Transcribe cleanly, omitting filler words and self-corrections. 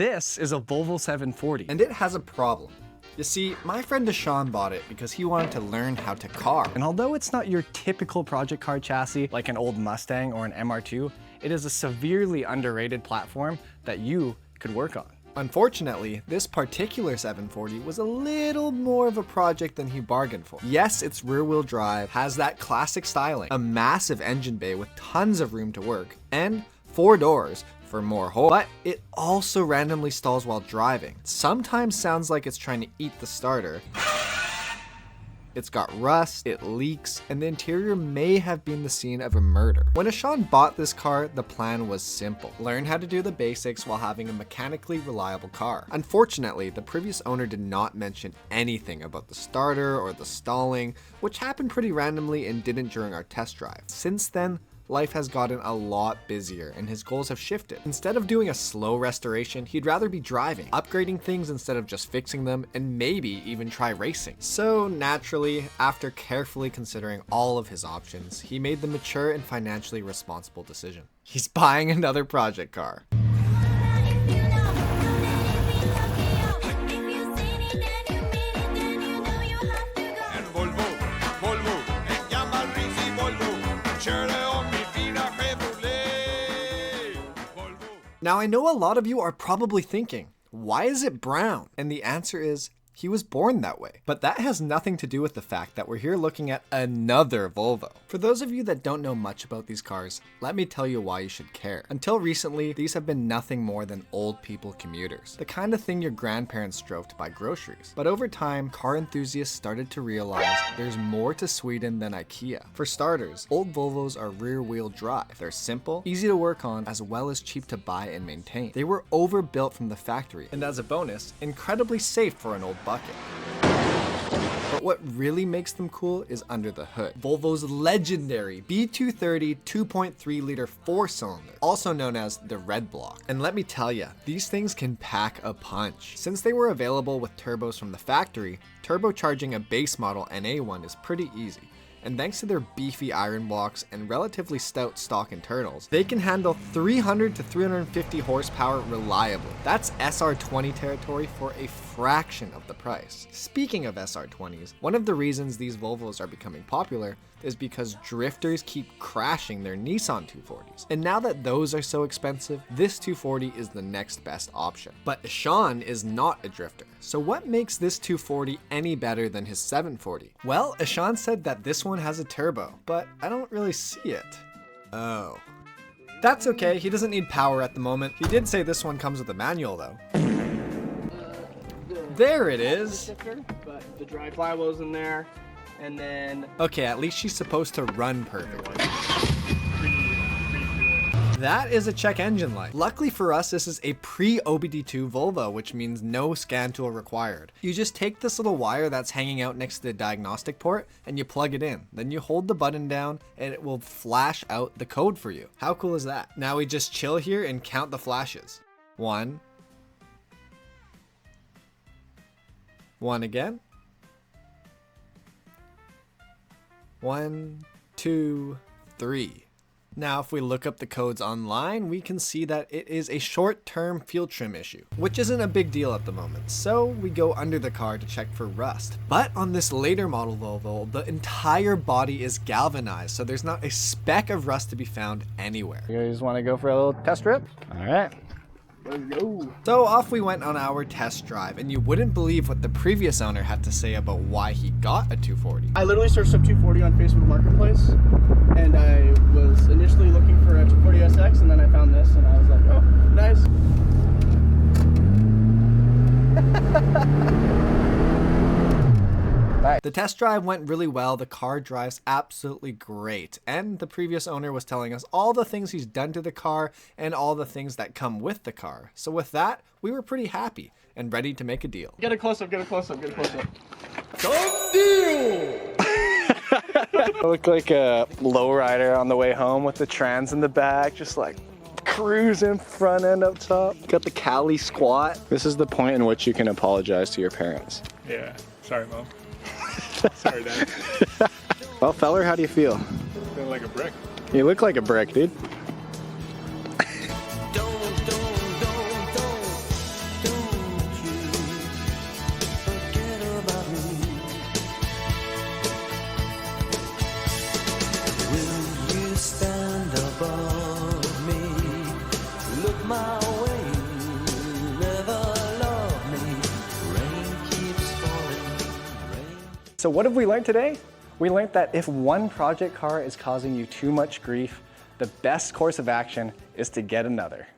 This is a Volvo 740. And it has a problem. You see, my friend Deshaun bought it because he wanted to learn how to carve. And although it's not your typical project car chassis like an old Mustang or an MR2, it is a severely underrated platform that you could work on. Unfortunately, this particular 740 was a little more of a project than he bargained for. Yes, it's rear-wheel drive, has that classic styling, a massive engine bay with tons of room to work, and 4 doors for more hold, but it also randomly stalls while driving. Sometimes sounds like it's trying to eat the starter. It's got rust, it leaks, and the interior may have been the scene of a murder. When Ashan bought this car, the plan was simple. Learn how to do the basics while having a mechanically reliable car. Unfortunately, the previous owner did not mention anything about the starter or the stalling, which happened pretty randomly and didn't during our test drive. Since then, life has gotten a lot busier and his goals have shifted. Instead of doing a slow restoration, he'd rather be driving, upgrading things instead of just fixing them, and maybe even try racing. So naturally, after carefully considering all of his options, he made the mature and financially responsible decision. He's buying another project car. Now I know a lot of you are probably thinking, why is it brown? And the answer is, he was born that way. But that has nothing to do with the fact that we're here looking at another Volvo. For those of you that don't know much about these cars, let me tell you why you should care. Until recently, these have been nothing more than old people commuters, the kind of thing your grandparents drove to buy groceries. But over time, car enthusiasts started to realize there's more to Sweden than IKEA. For starters, old Volvos are rear-wheel drive. They're simple, easy to work on, as well as cheap to buy and maintain. They were overbuilt from the factory, and as a bonus, incredibly safe for an old bucket. But what really makes them cool is under the hood. Volvo's legendary B230 2.3 liter 4-cylinder, also known as the red block. And let me tell ya, these things can pack a punch. Since they were available with turbos from the factory, turbocharging a base model NA1 is pretty easy. And thanks to their beefy iron blocks and relatively stout stock internals, they can handle 300 to 350 horsepower reliably. That's SR20 territory for a fraction of the price. Speaking of SR20s, one of the reasons these Volvos are becoming popular is because drifters keep crashing their Nissan 240s. And now that those are so expensive, this 240 is the next best option. But Ashan is not a drifter. So what makes this 240 any better than his 740? Well, Ashan said that this one has a turbo, but I don't really see it. Oh. That's okay, he doesn't need power at the moment. He did say this one comes with a manual though. There it is. But the dry flywheel's in there. And then... Okay, at least she's supposed to run perfectly. That is a check engine light. Luckily for us, this is a pre-OBD2 Volvo, which means no scan tool required. You just take this little wire that's hanging out next to the diagnostic port and you plug it in. Then you hold the button down and it will flash out the code for you. How cool is that? Now we just chill here and count the flashes. 1. 1 again. 1, 2, 3. Now, if we look up the codes online, we can see that it is a short-term fuel trim issue, which isn't a big deal at the moment. So we go under the car to check for rust. But on this later model Volvo, the entire body is galvanized, so there's not a speck of rust to be found anywhere. You guys want to go for a little test trip? All right. Let's go. So off we went on our test drive, and you wouldn't believe what the previous owner had to say about why he got a 240. I literally searched up 240 on Facebook Marketplace, and I was initially looking for a 240SX, and then I found this, and I was like, oh, nice. The test drive went really well, the car drives absolutely great, and the previous owner was telling us all the things he's done to the car and all the things that come with the car. So with that, we were pretty happy and ready to make a deal. Get a close-up, get a close-up, get a close-up. Done deal! I look like a lowrider on the way home with the trans in the back, just like cruising front end up top. Got the Cali squat. This is the point in which you can apologize to your parents. Yeah, sorry, Mom. Sorry, Dad. Well, feller, how do you feel? Feel like a brick. You look like a brick, dude. So what have we learned today? We learned that if one project car is causing you too much grief, the best course of action is to get another.